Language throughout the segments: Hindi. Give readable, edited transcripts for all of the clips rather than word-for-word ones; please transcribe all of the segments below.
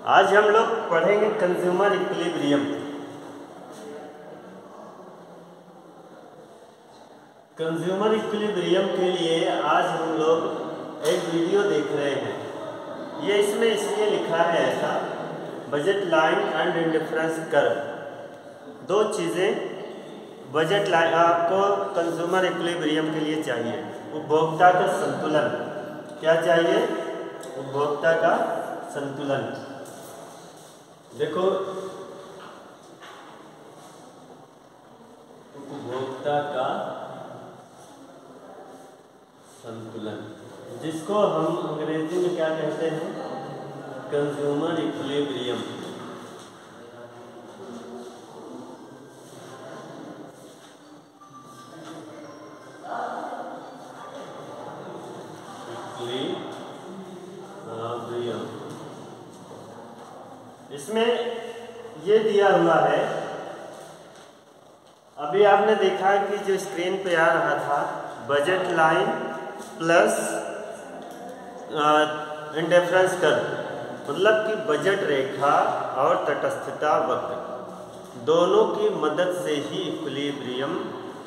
आज हम लोग पढ़ेंगे कंज्यूमर इक्विलिब्रियम। कंज्यूमर इक्विलिब्रियम के लिए आज हम लोग एक वीडियो देख रहे हैं। ये इसमें इसलिए लिखा है ऐसा, budget line and indifference curve. दो चीज़ें बजट लाइन आपको कंज्यूमर इक्विलिब्रियम के लिए चाहिए। उपभोक्ता का संतुलन। क्या चाहिए? उपभोक्ता का संतुलन। देखो, उपभोक्ता का संतुलन, जिसको हम अंग्रेजी में क्या कहते हैं? Consumer equilibrium. इसमें ये दिया हुआ है, अभी आपने देखा कि जो स्क्रीन पे आ रहा था, budget line plus indifference curve, मतलब कि बजट रेखा और तटस्थता वक्र दोनों की मदद से ही इक्विलिब्रियम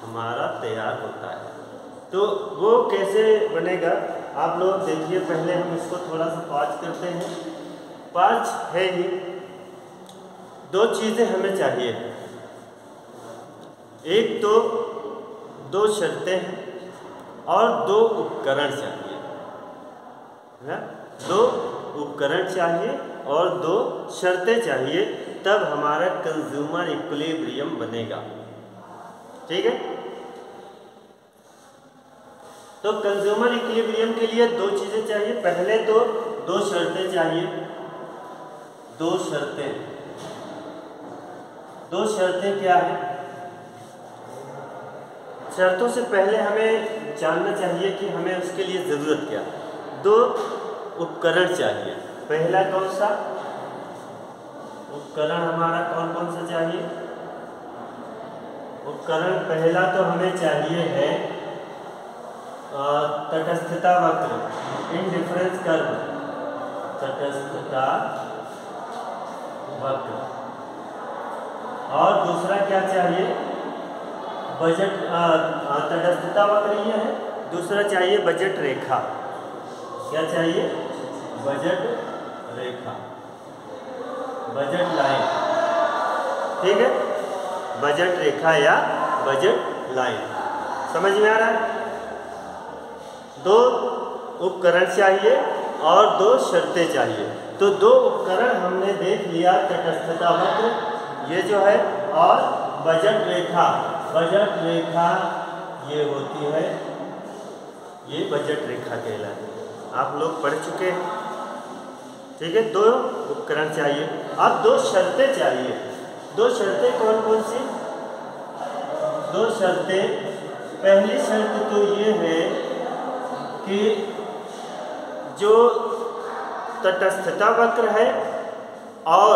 हमारा तैयार होता है। तो वो कैसे बनेगा आप लोग देखिए। पहले हम इसको थोड़ा सा पॉज करते हैं। पॉज है ही, दो चीज़ें हमें चाहिए। एक तो दो शर्तें हैं और दो उपकरण चाहिए, है? दो उपकरण चाहिए और दो शर्तें चाहिए, तब हमारा कंज्यूमर इक्विलिब्रियम बनेगा। ठीक है? तो कंज्यूमर इक्विलिब्रियम के लिए दो चीज़ें चाहिए। पहले तो दो शर्तें चाहिए। दो शर्तें क्या है? शर्तों से पहले हमें जानना चाहिए कि हमें उसके लिए ज़रूरत क्या है। दो उपकरण चाहिए। पहला कौन सा उपकरण हमारा कौन कौन सा चाहिए? उपकरण पहला तो हमें चाहिए है तटस्थता वक्र, इंडिफरेंस कर्व। तटस्थता वक्र। और दूसरा क्या चाहिए? बजट तटस्थता वक्र ये है। दूसरा चाहिए बजट रेखा। क्या चाहिए? बजट रेखा, बजट लाइन। ठीक है? बजट रेखा या बजट लाइन। समझ में आ रहा है? दो उपकरण चाहिए और दो शर्तें चाहिए। तो दो उपकरण हमने देख लिया, तटस्थता वक्र ये जो है, और बजट रेखा। बजट रेखा ये होती है, ये बजट रेखा कहलाती है। आप लोग पढ़ चुके हैं। ठीक है? दो उपकरण चाहिए। अब दो शर्तें चाहिए। दो शर्तें कौन कौन सी? दो शर्तें, पहली शर्त तो ये है कि जो तटस्थता वक्र है और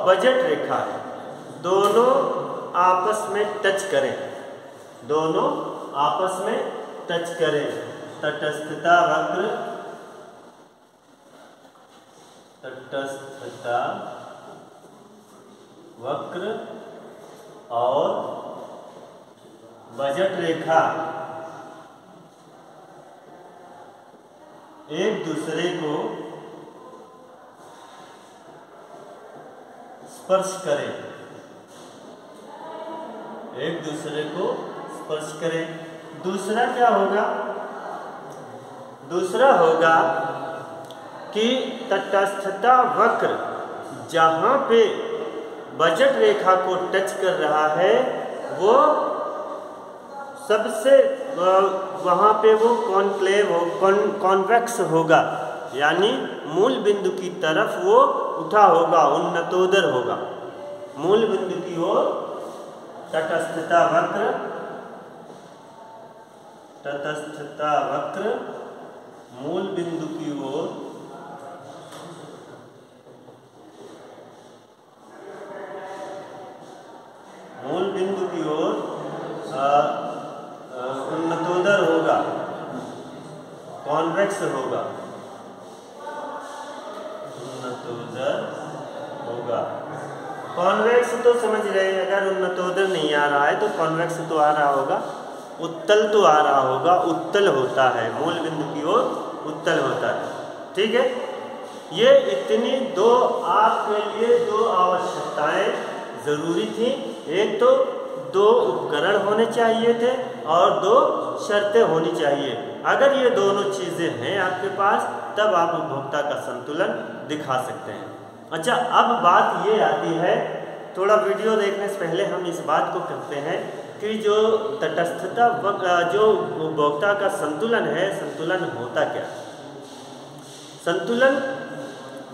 बजट रेखा है, दोनों आपस में टच करें। दोनों आपस में टच करें। तटस्थता वक्र, तटस्थता वक्र और बजट रेखा एक दूसरे को स्पर्श करें। एक दूसरे को स्पर्श करें। दूसरा क्या होगा? दूसरा होगा कि तटस्थता वक्र जहाँ पे बजट रेखा को टच कर रहा है, वो सबसे वहाँ पे वो कॉन्क्लेव हो, कॉन्वेक्स होगा, यानी मूल बिंदु की तरफ वो उठा होगा, उन्नतोदर होगा। मूल बिंदु की ओर तटस्थता वक्र, तटस्थता वक्र मूल बिंदु की ओर उन्नतोदर होगा, कॉन्वेक्स होगा, उन्नतोदर होगा। कॉन्वेक्स तो समझ रहे हैं, अगर उन्नतोदर नहीं आ रहा है तो कॉन्वेक्स तो आ रहा होगा, उत्तल तो आ रहा होगा, उत्तल होता है, मूल बिंदु की ओर उत्तल होता है। ठीक है, ये इतनी दो आपके लिए दो आवश्यकताएं ज़रूरी थी। एक तो दो उपकरण होने चाहिए थे और दो शर्तें होनी चाहिए। अगर ये दोनों चीज़ें हैं आपके पास तब आप उपभोक्ता का संतुलन दिखा सकते हैं। अच्छा, अब बात ये आती है, थोड़ा वीडियो देखने से पहले हम इस बात को करते हैं कि जो तटस्थता जो उपभोक्ता का संतुलन है, संतुलन होता क्या? संतुलन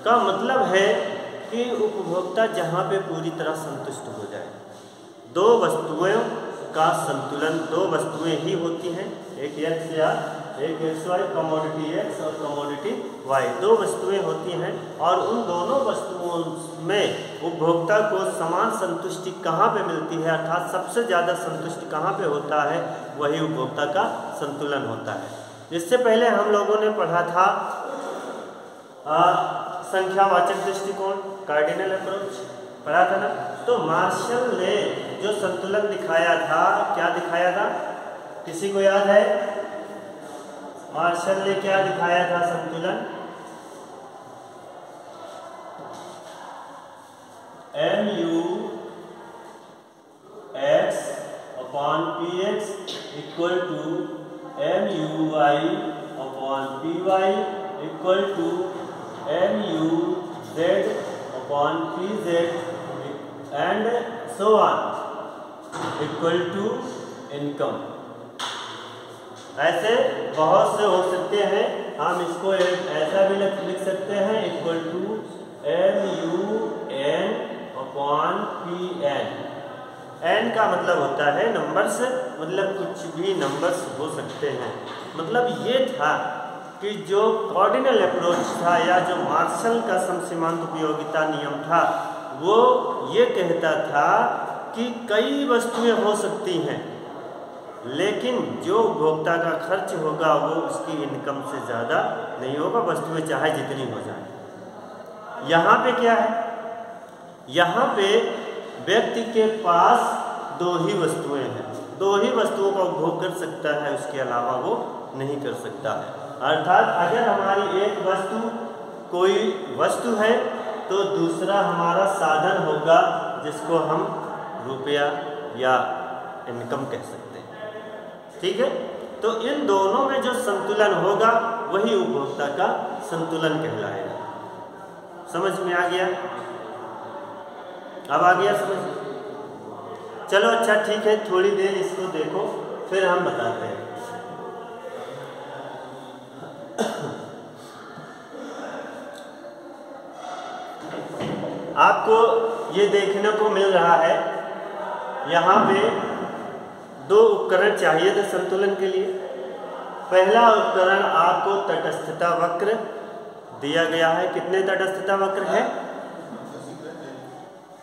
का मतलब है कि उपभोक्ता जहाँ पे पूरी तरह संतुष्ट हो जाए। दो वस्तुओं का संतुलन, दो वस्तुएं ही होती हैं, एक एक्स या एक एक्स वाई, कमोडिटी एक्स और कमोडिटी वाई, दो वस्तुएं होती हैं और उन दोनों वस्तुओं में उपभोक्ता को समान संतुष्टि कहाँ पे मिलती है, अर्थात सबसे ज़्यादा संतुष्टि कहाँ पे होता है, वही उपभोक्ता का संतुलन होता है। इससे पहले हम लोगों ने पढ़ा था संख्यावाचक दृष्टिकोण, कार्डिनल अप्रोच पढ़ा था ना। तो मार्शल ने जो संतुलन दिखाया था, क्या दिखाया था, किसी को याद है? मार्शल ने क्या दिखाया था संतुलन? mu x upon P X equal to mu y upon P Y equal to mu z upon P Z and so on equal to income. ऐसे बहुत से हो सकते हैं, हम इसको ऐसा भी लिख सकते हैं equal to MUN upon PN। N का मतलब होता है नंबर्स, मतलब कुछ भी नंबर्स हो सकते हैं। मतलब ये था कि जो कॉर्डिनल अप्रोच था या जो मार्शल का समसीमांत उपयोगिता नियम था, वो ये कहता था कि कई वस्तुएं हो सकती हैं लेकिन जो उपभोक्ता का खर्च होगा वो उसकी इनकम से ज़्यादा नहीं होगा, वस्तुएं चाहे जितनी हो जाए। यहाँ पे क्या है, यहाँ पे व्यक्ति के पास दो ही वस्तुएं हैं, दो ही वस्तुओं का उपभोग कर सकता है, उसके अलावा वो नहीं कर सकता है। अर्थात अगर हमारी एक वस्तु कोई वस्तु है तो दूसरा हमारा साधन होगा जिसको हम रुपया या इनकम कह सकते हैं। ठीक है, तो इन दोनों में जो संतुलन होगा वही उपभोक्ता का संतुलन कहलाएगा। समझ में आ गया? अब आ गया समझ? चलो अच्छा ठीक है, थोड़ी देर इसको देखो फिर हम बताते हैं। आपको ये देखने को मिल रहा है, यहाँ पे दो उपकरण चाहिए थे संतुलन के लिए। पहला उपकरण आपको तटस्थता वक्र दिया गया है। कितने तटस्थता वक्र है?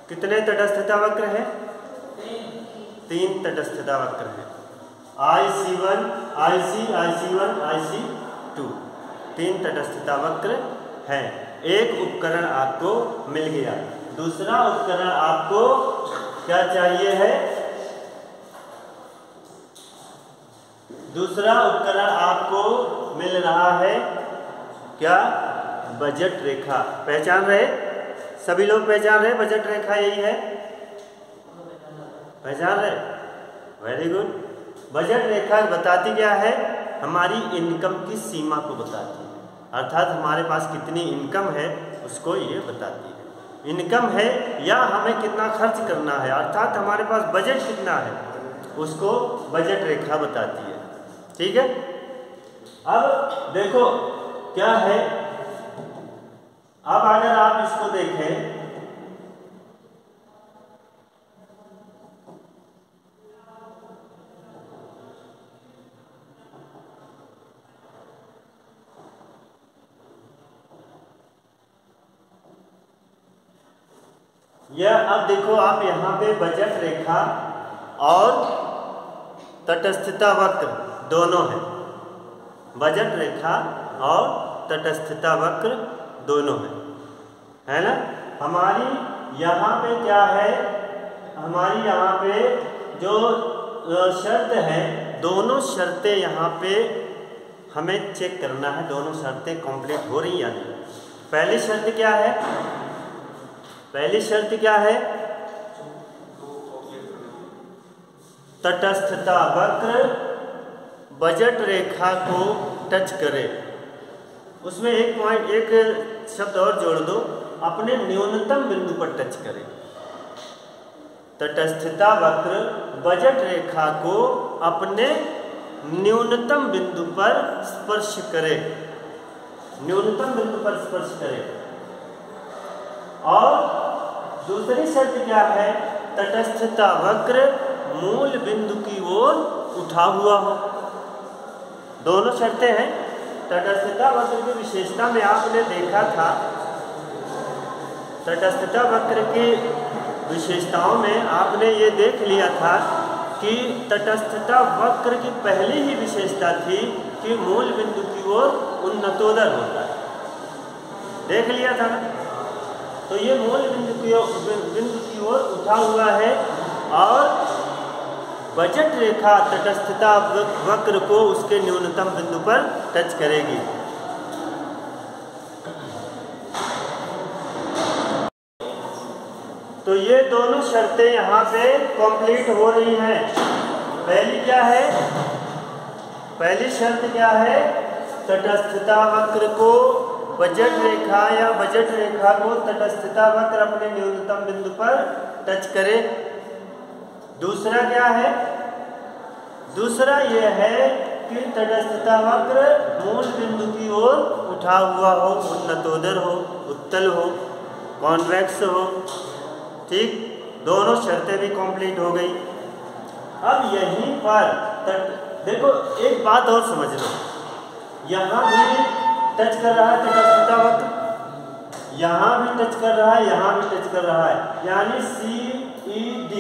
कितने तटस्थता वक्र है? 3 तटस्थता वक्र है। IC1, IC, IC1, IC2, 3 तटस्थता वक्र हैं। एक उपकरण आपको मिल गया। दूसरा उपकरण आपको क्या चाहिए है? दूसरा उपकरण आपको मिल रहा है क्या? बजट रेखा। पहचान रहे? सभी लोग पहचान रहे? बजट रेखा यही है, पहचान रहे? Very good. बजट रेखा बताती क्या है? हमारी इनकम की सीमा को बताती है, अर्थात हमारे पास कितनी इनकम है उसको ये बताती है। इनकम है या हमें कितना खर्च करना है, अर्थात हमारे पास बजट कितना है, उसको बजट रेखा बताती है। ठीक है, अब देखो क्या है। अब अगर आप इसको देखें, यह अब देखो आप यहाँ पे बजट रेखा और तटस्थता वक्र दोनों है। बजट रेखा और तटस्थता वक्र दोनों है ना। हमारी यहाँ पे क्या है, हमारी यहाँ पे जो शर्त है, दोनों शर्तें यहाँ पे हमें चेक करना है, दोनों शर्तें कंप्लीट हो रही या नहीं। पहली शर्त क्या है, पहली शर्त क्या है, तटस्थता वक्र बजट रेखा को टच करे। उसमें एक पॉइंट, एक शब्द और जोड़ दो, अपने न्यूनतम बिंदु पर टच करे। तटस्थता वक्र बजट रेखा को अपने न्यूनतम बिंदु पर स्पर्श करे, न्यूनतम बिंदु पर स्पर्श करे। और दूसरी शर्त क्या है, तटस्थता वक्र मूल बिंदु की ओर उठा हुआ हो। दोनों शर्तें हैं। तटस्थता वक्र की विशेषता में आपने देखा था, तटस्थता वक्र की विशेषताओं में आपने ये देख लिया था कि तटस्थता वक्र की पहली ही विशेषता थी कि मूल बिंदु की ओर उन्नतोदर होता है, देख लिया था। तो ये मूल बिंदु की ओर उठा हुआ है और बजट रेखा तटस्थता वक्र को उसके न्यूनतम बिंदु पर टच करेगी। तो ये दोनों शर्तें यहाँ पे कंप्लीट हो रही हैं। पहली क्या है, पहली शर्त क्या है, तटस्थता वक्र को बजट रेखा या बजट रेखा को तटस्थता वक्र अपने न्यूनतम बिंदु पर टच करे। दूसरा क्या है, दूसरा यह है कि तटस्थता वक्र मूल बिंदु की ओर उठा हुआ हो, उन्नतोदर हो, उत्तल हो, कॉन्वेक्स हो। ठीक, दोनों शर्तें भी कंप्लीट हो गई। अब यहीं पर देखो एक बात और समझ लो, यहाँ भी टच कर रहा है तटस्थता वक्र, यहाँ भी टच कर रहा है, यहाँ भी टच कर रहा है, यानी CED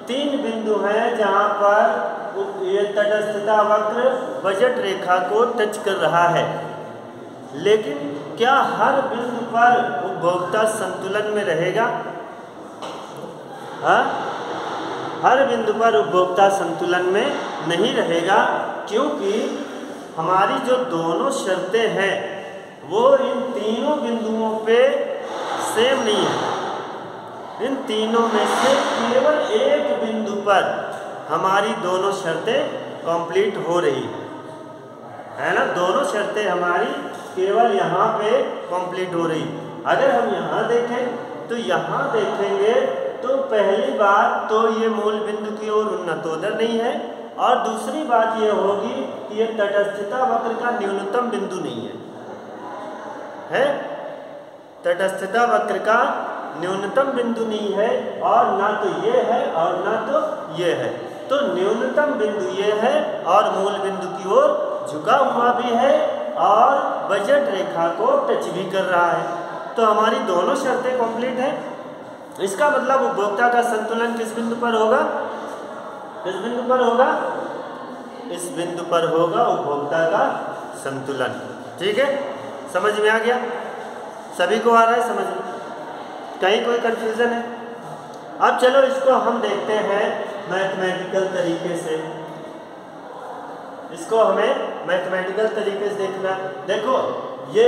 तीन बिंदु हैं जहाँ पर ये तटस्थता वक्र बजट रेखा को टच कर रहा है। लेकिन क्या हर बिंदु पर उपभोक्ता संतुलन में रहेगा? हाँ, हर बिंदु पर उपभोक्ता संतुलन में नहीं रहेगा, क्योंकि हमारी जो दोनों शर्तें हैं वो इन तीनों बिंदुओं पे सेम नहीं है। इन तीनों में से केवल एक बिंदु पर हमारी दोनों शर्तें कंप्लीट हो रही है ना। दोनों शर्तें हमारी केवल यहाँ पे कंप्लीट हो रही। अगर हम यहाँ देखें तो यहाँ देखेंगे तो पहली बात तो ये मूल बिंदु की ओर उन्नतोदर नहीं है, और दूसरी बात ये होगी कि ये तटस्थता वक्र का न्यूनतम बिंदु नहीं है, तटस्थता वक्र का न्यूनतम बिंदु नहीं है, और ना तो ये है और ना तो ये है। तो न्यूनतम बिंदु ये है और मूल बिंदु की ओर झुका हुआ भी है और बजट रेखा को टच भी कर रहा है। तो हमारी दोनों शर्तें कंप्लीट हैं। इसका मतलब उपभोक्ता का संतुलन किस बिंदु पर होगा? किस बिंदु पर होगा? इस बिंदु पर होगा उपभोक्ता का संतुलन। ठीक है, समझ में आ गया? सभी को आ रहा है समझ में? कहीं कोई कंफ्यूजन है? अब चलो इसको हम देखते हैं मैथमेटिकल तरीके से। इसको हमें मैथमेटिकल तरीके से देखना। देखो ये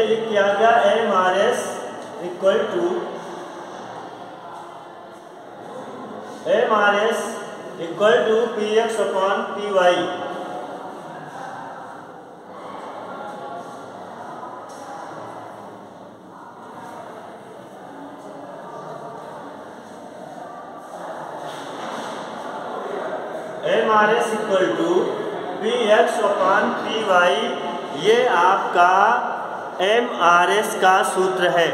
लिख के आ गया MRS equal to PX upon PY। MRS equal to PX upon PY, ये आपका MRS का सूत्र है।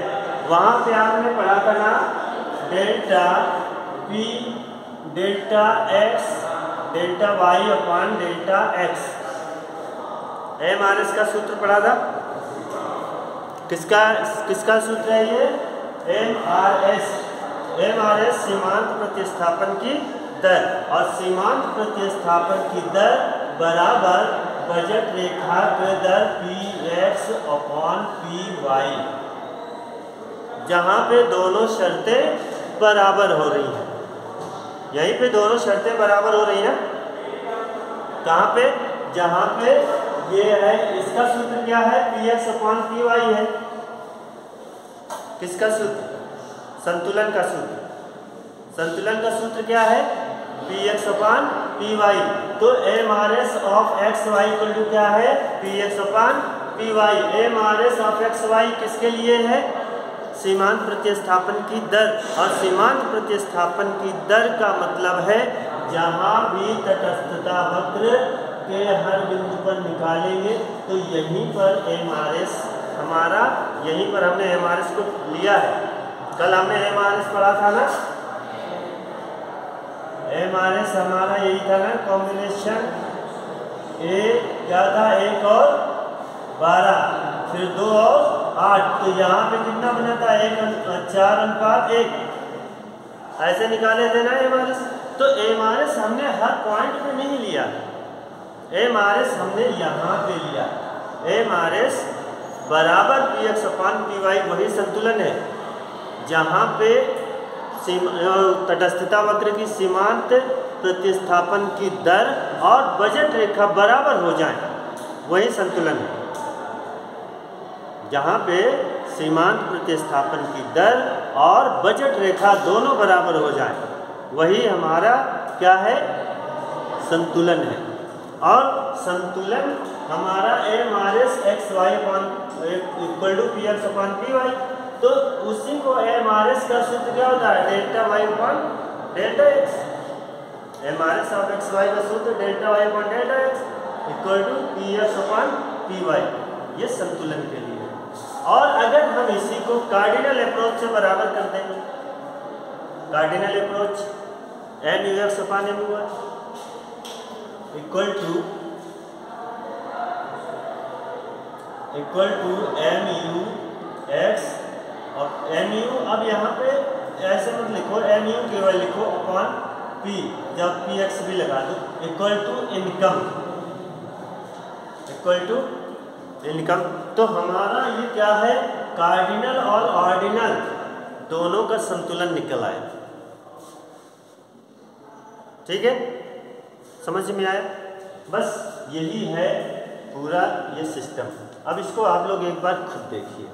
वहाँ पे आपने पढ़ा था ना, delta P delta X delta Y upon delta X। MRS का सूत्र पढ़ा था। किसका सूत्र है ये? MRS सीमांत प्रतिस्थापन की दर, और सीमांत प्रतिस्थापन की दर बराबर बजट रेखा की दर PX अपॉन PY। जहाँ पे दोनों शर्तें बराबर हो रही हैं। यहीं पे दोनों शर्तें बराबर हो रही हैं। कहाँ पे? जहाँ पे ये है, इसका सूत्र क्या है? px/py है। किसका सूत्र? संतुलन का सूत्र। संतुलन का सूत्र क्या है? px/py। तो m/s of x y equal to क्या है? px/py। m/s of x y किसके लिए है? सीमांत प्रतिस्थापन की दर। और सीमांत प्रतिस्थापन की दर का मतलब है जहाँ भी तटस्थता वक्र के हर बिंदु पर निकालेंगे तो यहीं पर m/s हमारा, यहीं पर हमने m/s को लिया है। कल हमने m/s पढ़ा था ना, m/s हमारा यही था ना, कॉम्बिनेशन ए क्या था? 1 और 12, फिर 2 और 8। तो यहाँ पे कितना बना था? 4:1 ऐसे निकाले थे ना m/s। तो m/s हमने हर पॉइंट पे नहीं लिया, m/s हमने यहाँ पे लिया। m/s बराबर px/py वही संतुलन है जहाँ पे तटस्थता वक्र की सीमांत प्रतिस्थापन की दर और बजट रेखा बराबर हो जाए, वही संतुलन है। जहाँ पे सीमांत प्रतिस्थापन की दर और बजट रेखा दोनों बराबर हो जाए, वही हमारा क्या है? संतुलन है। और संतुलन हमारा m/s x y equal to px/py। तो उसी को m/s का सूत्र क्या होता है? Delta y upon delta x। m/s of x y का सूत्र delta y upon delta x equal to px/py। ये संतुलन के लिए। और अगर हम इसी को कार्डिनल अप्रोच से बराबर कर दें, cardinal approach mu(x/mu(y) equal to mu(x) और mu, अब यहाँ पे ऐसे मत लिखो, mu केवल लिखो अपॉन p, जब px भी लगा दो, equal to income, equal to income. तो हमारा ये क्या है? कार्डिनल और ऑर्डिनल दोनों का संतुलन निकल आया। ठीक है, समझ में आया? बस यही है पूरा ये सिस्टम। अब इसको आप लोग एक बार खुद देखिए।